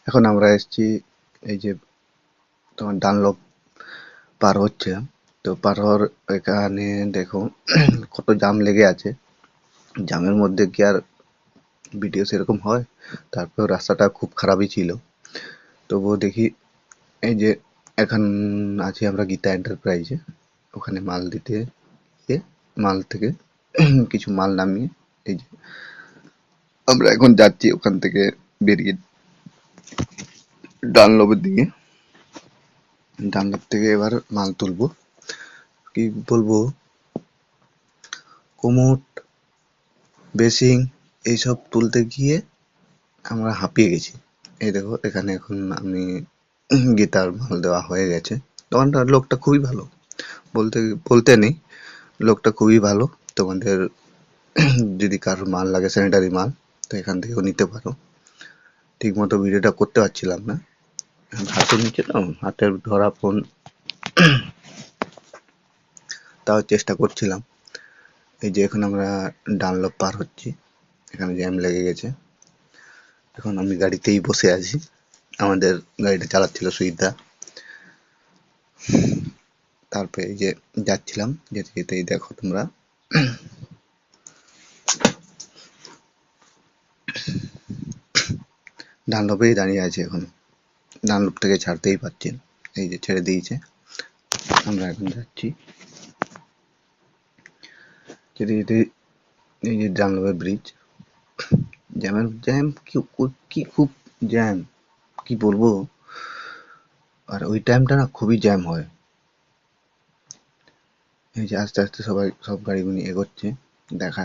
এখন আমরা এসেছি এই যে তোমার ডানলপ পার হচ্ছে। তো পার হওয়ার এখানে দেখো কত জাম লেগে আছে। জামের মধ্যে কি আর ভিডিও সেরকম হয়? তারপর রাস্তাটা খুব খারাপই ছিল, তবুও দেখি এই যে এখন আছি আমরা গীতা এন্টারপ্রাইজে। ওখানে মাল দিতে গিয়ে মাল থেকে কিছু মাল নামিয়ে এই যে আমরা এখন যাচ্ছি ওখান থেকে বেরিয়ে ডানলপের দিকে। ডানলপ থেকে এবার মাল তুলবো। কি বলবো, কোমোট বেসিং এইসব তুলতে গিয়ে আমরা হাঁপিয়ে গেছি। এই দেখো এখানে এখন আমি গীতার মাল দেওয়া হয়ে গেছে। দোকানটার লোকটা খুবই ভালো, বলতে বলতে নেই, লোকটা খুবই ভালো। তোমাদের যদি কারোর মাল লাগে স্যানিটারি মাল, তো এখান থেকেও নিতে পারো। ঠিক মতো ভিডিওটা করতে পারছিলাম না, হাতের নিচে তো হাতের ধরা ফোন, তাও চেষ্টা করছিলাম। এই যে এখন আমরা ডানলপ পার হচ্ছি, এখানে জ্যাম লেগে গেছে। এখন আমি গাড়িতেই বসে আছি, আমাদের গাড়িটা চালাচ্ছিল সুইদা। তারপরে এই যে যাচ্ছিলাম, যেতে যেতেই দেখো তোমরা ডানলপেই দাঁড়িয়ে আছে এখন, ডানলপ থেকে ছাড়তেই পারছি না। এই যে ছেড়ে দিয়েছে, আমরা এখন যাচ্ছি যেতে যেতে। এই যে ডানলপের ব্রিজ, জ্যাম কি কি খুব জ্যাম, কি বলবো। আর ওই টাইমটা না খুবই জ্যাম হয়। এই যে আস্তে আস্তে সবাই সব গাড়িগুলি এগোচ্ছে, দেখা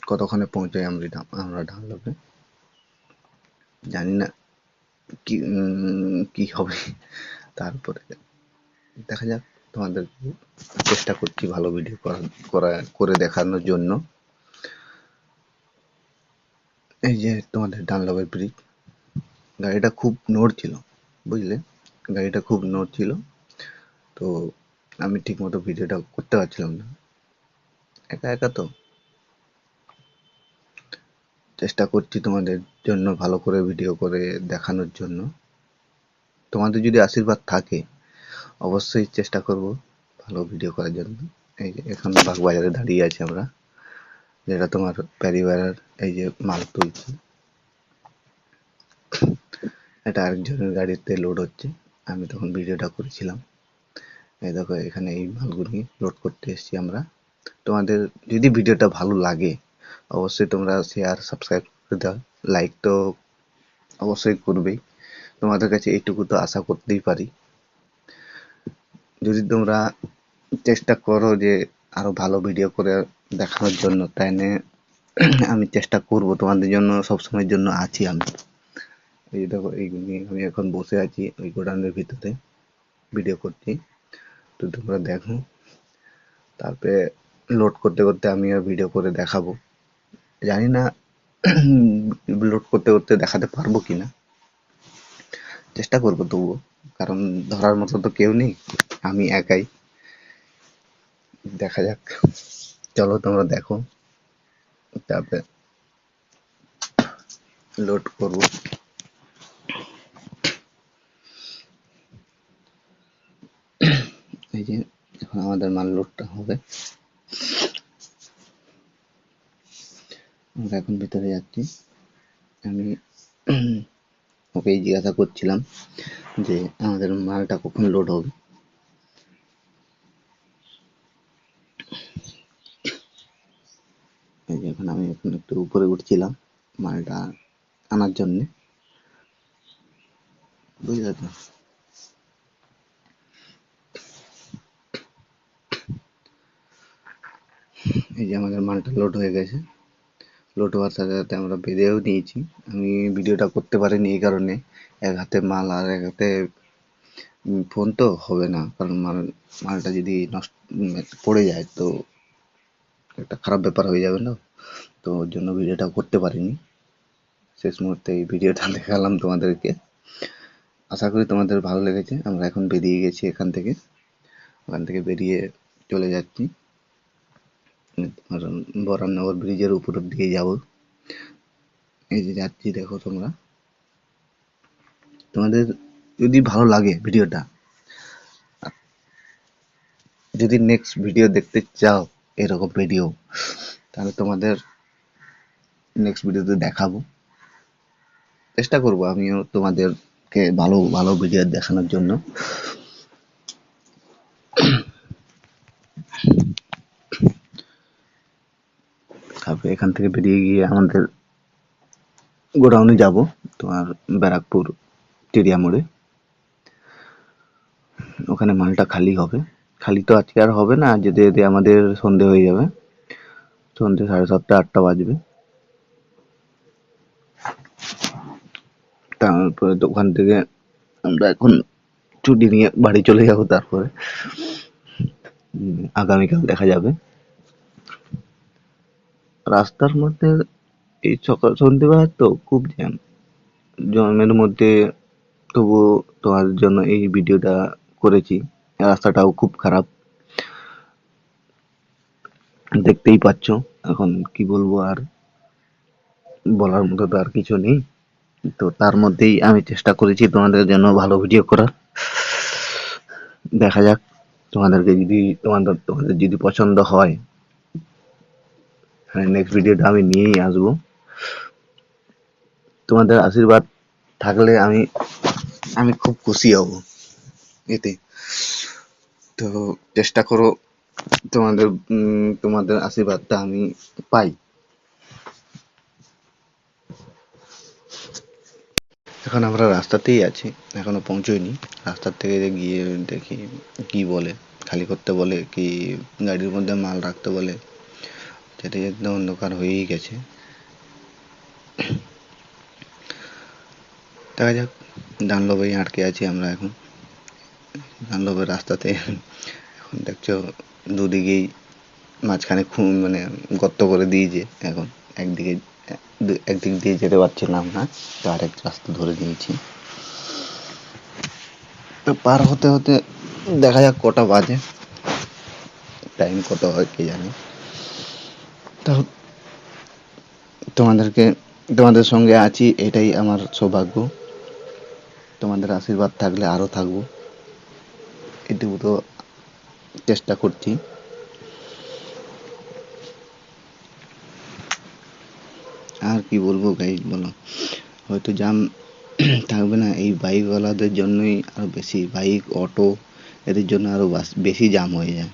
কতক্ষণে পৌঁছাই আমরা ডানলপে। জানি না কি কি হবে, তারপরে দেখা যাক। তোমাদের চেষ্টা করছি ভালো ভিডিও করে দেখানোর জন্য। এই যে তোমাদের ডানলপের ব্রিজ, গাড়িটা খুব নড়ছিল, বুঝলে, গাড়িটা খুব নড়ছিল। তো আমি ঠিক মতো ভিডিওটা করতে পারছিলাম না, একা একা তো। চেষ্টা করছি তোমাদের জন্য ভালো করে ভিডিও করে দেখানোর জন্য। তোমাদের যদি আশীর্বাদ থাকে অবশ্যই চেষ্টা করব ভালো ভিডিও করার জন্য। এই যে এখন বাগবাজারে দাঁড়িয়ে আছি আমরা, যেটা তোমার প্যারিবারের এই যে মাল তুলছি, এটা আরেকজনের গাড়িতে লোড হচ্ছে। আমি তখন ভিডিওটা করেছিলাম। এই দেখো এখানে এই মালগুলি লোড করতে এসেছি আমরা। তোমাদের যদি ভিডিওটা ভালো লাগে অবশ্যই তোমরা শেয়ার সাবস্ক্রাইব করে দাও, লাইক তো অবশ্যই করবেই। তোমাদের কাছে এইটুকু তো আশা করতেই পারি। যদি তোমরা চেষ্টা করো যে আরো ভালো ভিডিও করে দেখানোর জন্য, তাই নিয়ে আমি চেষ্টা করব তোমাদের জন্য, সবসময়ের জন্য আছি আমি। এই দেখো এইগুলি আমি এখন বসে আছি ওই গোডাউনের ভিতরে ভিডিও করছি, তো তোমরা দেখো। তারপরে লোড করতে করতে আমি আর ভিডিও করে দেখাবো, জানি না লোড করতে করতে দেখাতে পারবো কিনা, চেষ্টা করবো তবুও, কারণ ধরার মতো তো কেউ নেই, আমি একাই। দেখা যাক, চলো তোমরা দেখো। তারপরে লোড করবো। এই যে এখন আমাদের মাল লোডটা হবে, আমরা এখন ভিতরে যাচ্ছি। আমি ওকেই জিজ্ঞাসা করছিলাম যে আমাদের মালটা কখন লোড হবে। এই যে এখন আমি এখন একটু উপরে উঠছিলাম মালটা আনার জন্যে, বুঝলে তো। এই যে আমাদের মালটা লোড হয়ে গেছে, লোড হওয়ার সাথে সাথে আমরা বেঁধেও নিয়েছি। আমি ভিডিওটা করতে পারিনি এই কারণে, এক হাতে মাল আর এক হাতে ফোন তো হবে না, কারণ মালটা যদি নষ্ট পড়ে যায় তো একটা খারাপ ব্যাপার হয়ে যাবে না। তো ওর জন্য ভিডিওটা করতে পারিনি, শেষ মুহূর্তে এই ভিডিওটা দেখালাম তোমাদেরকে। আশা করি তোমাদের ভালো লেগেছে। আমরা এখন বেরিয়ে গেছি এখান থেকে, ওখান থেকে বেরিয়ে চলে যাচ্ছি তোমার বরানগর ব্রিজের উপরের দিকে যাব। এই যে যাচ্ছি দেখো তোমরা, তোমাদের যদি ভালো লাগে ভিডিওটা, যদি নেক্সট ভিডিও দেখতে চাও এরকম ভিডিও, তাহলে তোমাদের নেক্সট ভিডিওতে দেখাবো। চেষ্টা করব আমিও তোমাদেরকে ভালো ভালো ভিডিও দেখানোর জন্য। তারপরে এখান থেকে বেরিয়ে গিয়ে আমাদের গোডাউনে যাব, তোমার ব্যারাকপুর টেরিয়া মোড়ে। ওখানে মালটা খালি হবে। খালি তো আজকে আর হবে না, যেতে যেতে আমাদের সন্ধে হয়ে যাবে। সন্ধে 7:30 8টা বাজবে। তারপরে ওখান থেকে আমরা এখন ছুটি নিয়ে বাড়ি চলে যাব। তারপরে আগামীকাল দেখা যাবে। রাস্তার মধ্যে এই সকাল সন্ধ্যেবেলা তো খুব জ্যাম, জ্যামের মধ্যে তবুও তোমার জন্য এই ভিডিওটা করেছি। রাস্তাটাও খুব খারাপ, দেখতেই পাচ্ছ। এখন কি বলবো, আর বলার মতো তো আর কিছু নেই। তো তার মধ্যেই আমি চেষ্টা করেছি তোমাদের জন্য ভালো ভিডিও করার। দেখা যাক, তোমাদের যদি পছন্দ হয়, নেক্সট ভিডিওটা আমি নিয়েই আসবো। তোমাদের আশীর্বাদ থাকলে আমি খুব খুশি হব এতে। তো চেষ্টা করো তোমাদের আশীর্বাদটা আমি পাই। এখন আমরা রাস্তাতেই আছি, এখনো পৌঁছইনি। রাস্তার থেকে গিয়ে দেখি কি বলে, খালি করতে বলে কি গাড়ির মধ্যে মাল রাখতে বলে। যেতে যেতে অন্ধকার হয়েই গেছে। দেখা যাক। ডানলপেই আটকে আছি আমরা এখন, ডানলপের রাস্তাতে। এখন দেখছো দুদিকেই মাঝখানে মানে গর্ত করে দিয়েছে। এখন একদিকে একদিক দিয়ে যেতে পারছিলাম না, তো আরেক রাস্তা ধরে নিয়েছি। তো পার হতে হতে দেখা যাক কটা বাজে, টাইম কত হয় কে জানে। তো তোমাদের সঙ্গে আছি, এটাই আমার সৌভাগ্য। তোমাদের আশীর্বাদ থাকলে আরো থাকবো, এটুকু তো চেষ্টা করছি। আর কি বলবো গাইস, বলো। হয়তো জাম থাকবে না, এই বাইকওয়ালাদের জন্যই আরো বেশি। বাইক, অটো, এদের জন্য আরো বেশি জাম হয়ে যায়।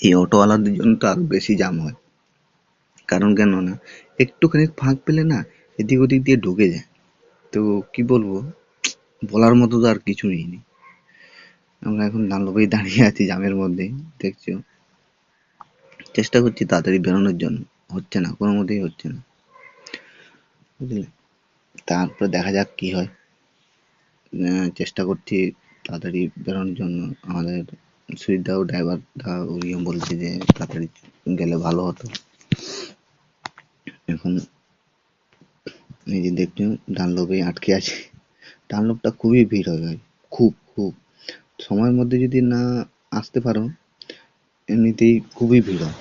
এই অটোওয়ালাদের জন্য তো আরো বেশি জাম হয়। কারণ কেন না, একটুখানি ফাঁক পেলে না এদিক ওদিক দিয়ে ঢুকে যায়। তো কি বলবো, বলার মতো তো আর কিছু নেই। আমরা এখন ডানলপেই দাঁড়িয়ে আছি জ্যামের মধ্যে, দেখছো। চেষ্টা করছি তাড়াতাড়ি বেরোনোর জন্য, হচ্ছে না, কোনো মতেই হচ্ছে না, বুঝলে। তারপরে দেখা যাক কি হয়। চেষ্টা করছি তাড়াতাড়ি বেরোনোর জন্য। আমাদের সুইটদাও ড্রাইভারটা উনিও বলছে যে তাড়াতাড়ি গেলে ভালো হতো। এখন এই যে দেখছো ডানলপেই আটকে আছে। ডানলপটা খুবই ভিড় হয় ভাই, খুব খুব। সময়ের মধ্যে যদি না আসতে পারো, এমনিতেই খুবই ভিড় হয়।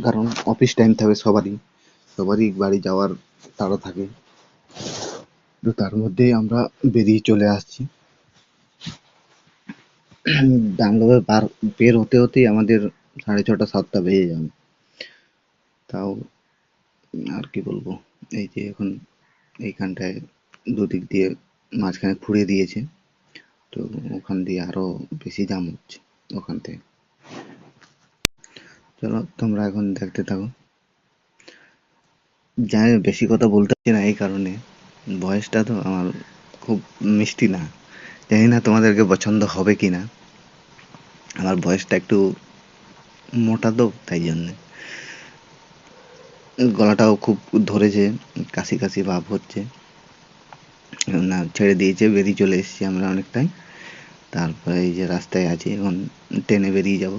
কারণ অফিস টাইম থাকে সবারই বাড়ি যাওয়ার তাড়া থাকে। তো তার মধ্যেই আমরা বেরিয়ে চলে আসছি। ডানলপে বের হতে হতেই আমাদের 6:30 7টা বেজে যাবে। তাও আর কি বলবো, এই যে এখন এইখানটায় দুদিক দিয়ে মাঝখানে খুঁড়ে দিয়েছে, তো ওখান দিয়ে আরো বেশি জ্যাম হচ্ছে ওখান থেকে। চলো তোমরা এখন দেখতে থাকো। জানি বেশি কথা বলতে পারছি না, এই কারণে ভয়েসটা তো আমার খুব মিষ্টি না। জানি না তোমাদেরকে পছন্দ হবে কি না। আমার ভয়েসটা একটু মোটা তো, তাই জন্যে গলাটাও খুব ধরেছে, কাশি কাশি ভাব হচ্ছে। না ছেড়ে দিয়েছে, বেরিয়ে চলে এসেছি আমরা অনেকটাই। তারপরে এই যে রাস্তায় আছি, এখন ট্রেনে বেরিয়ে যাব।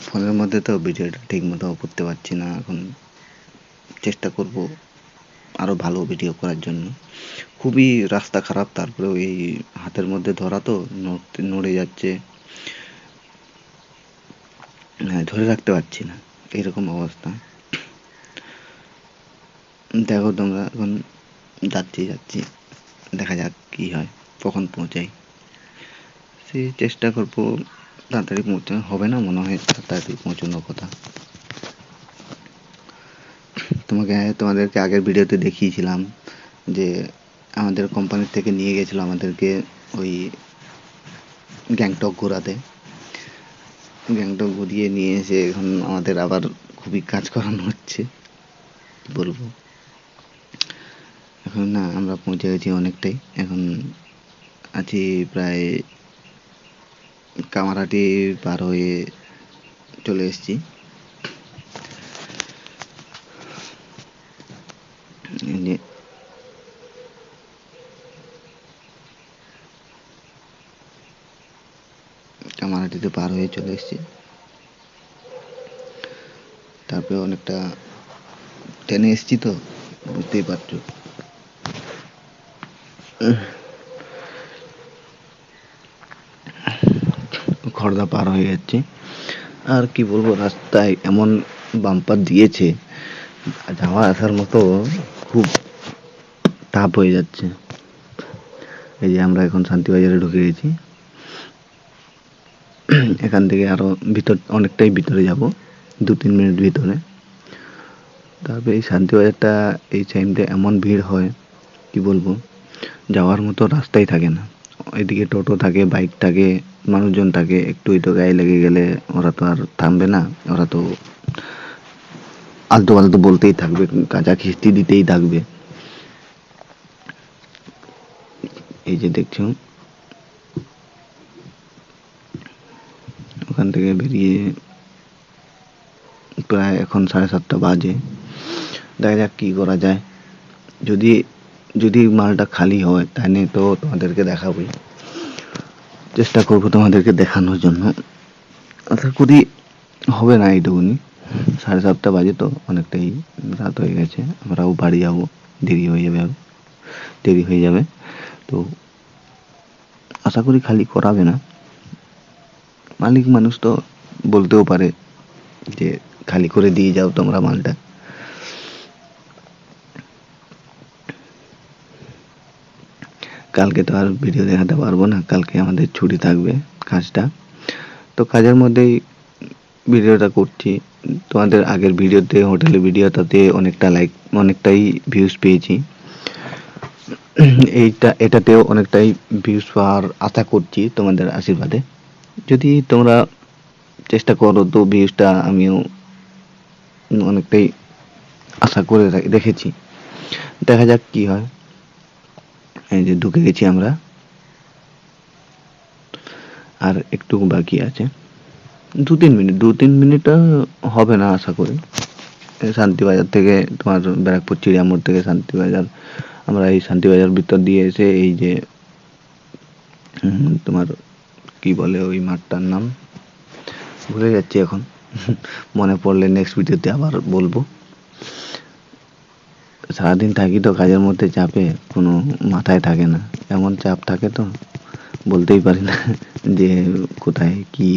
ফোনের মধ্যে তো ভিডিওটা ঠিক মতো করতে পারছি না। এখন চেষ্টা করব আরো ভালো ভিডিও করার জন্য। খুবই রাস্তা খারাপ, তারপরে এই হাতের মধ্যে ধরা তো নড়ে যাচ্ছে। ধরে রাখতে পারছি না, এরকম অবস্থা। দেখো তোমরা, এখন যাচ্ছি, দেখা যাক কি হয়, কখন পৌঁছাই। সেই চেষ্টা করবো তাড়াতাড়ি পৌঁছানো, হবে না মনে হয় তাড়াতাড়ি পৌঁছানোর কথা। তোমাদেরকে আগের ভিডিওতে দেখিয়েছিলাম যে আমাদের কোম্পানির থেকে নিয়ে গেছিলো আমাদেরকে ওই গ্যাংটক ঘোরাতে। গ্যাংটক ঘুরিয়ে নিয়ে এসে এখন আমাদের আবার খুবই কাজ করানো হচ্ছে, বলবো। এখন না, আমরা পৌঁছে গেছি অনেকটাই, এখন আছি প্রায় কামারহাটি পার হয়ে চলে এসেছি। কামারহাটিতে পার হয়ে চলে এসেছি। তারপরে অনেকটা ট্রেনে এসেছি তো, বুঝতেই পারছো। খড়দা পার হয়ে যাচ্ছে। আর কি বলবো, রাস্তায় এমন বাম্পার দিয়েছে, যাওয়া আসার মতো খুব টাফ হয়ে যাচ্ছে। এই যে আমরা এখন শান্তিবাজারে ঢুকে গেছি। এখান থেকে আরো অনেকটাই ভিতরে যাব, 2-3 মিনিট ভিতরে। তারপরে এই শান্তিবাজারটা এই টাইমটা এমন ভিড় হয়, কি বলবো, যাওয়ার মতো রাস্তাই থাকে না। এদিকে টোটো থাকে, বাইক থাকে, মানুষজন থাকে, একটু গায়ে লেগে গেলে ওরা তো আর থামবে না, ওরা তো আলতু ফালতু বলতেই থাকবে, কাঁচা খিস্তি দিতেই থাকবে। এই যে দেখছো, ওখান থেকে বেরিয়ে প্রায় এখন 7:30 বাজে। দেখা যাক কি করা যায়। যদি মালটা খালি হয় তাহলে তো তোমাদেরকে দেখাবোই, চেষ্টা করবো তোমাদেরকে দেখানোর জন্য। আশা করি হবে না এইটুকুনি। 7:30 বাজে তো, অনেকটাই রাত হয়ে গেছে, আমরাও বাড়ি যাবো, দেরি হয়ে যাবে। তো আশা করি খালি করাবে না। মালিক মানুষ তো বলতেও পারে যে খালি করে দিয়ে যাও তোমরা মালটা। কালকে তো আর ভিডিও দেখাতে পারবো না, কালকে আমাদের ছুটি থাকবে কাজটা, তো কাজের মধ্যেই ভিডিওটা করছি। তোমাদের আগের ভিডিওতে, হোটেলের ভিডিওটাতে অনেকটাই ভিউজ পেয়েছি। এটাতেও অনেকটাই ভিউজ পাওয়ার আশা করছি তোমাদের আশীর্বাদে। যদি তোমরা চেষ্টা করো তো ভিউজটা আমিও অনেকটাই আশা করে রেখেছি, দেখা যাক কি হয়। এই যে ঢুকে গেছি আমরা, আর একটু বাকি আছে, 2-3 মিনিট হবে না আশা করি। শান্তিবাজার থেকে তোমার ব্যারাকপুর চিড়িয়ামোড় থেকে শান্তিবাজার, আমরা এই শান্তিবাজার ভিতর দিয়ে এসে এই যে তোমার কি বলে ওই মাঠটার নাম, ভুলে যাচ্ছি এখন, মনে পড়লে নেক্সট ভিডিওতে আবার বলবো। সারাদিন থাকি তো কাজের মধ্যে, চাপে কোনো মাথায় থাকে না, এমন চাপ থাকে তো বলতেই পারি না যে কোথায় কি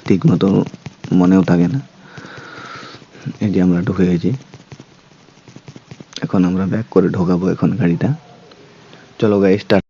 ঠিক মতো মনেও থাকে না। এই যে আমরা ঢুকে গেছি, এখন আমরা ব্যাক করে ঢোকাবো এখন গাড়িটা। চলো গাইস, স্টার্ট।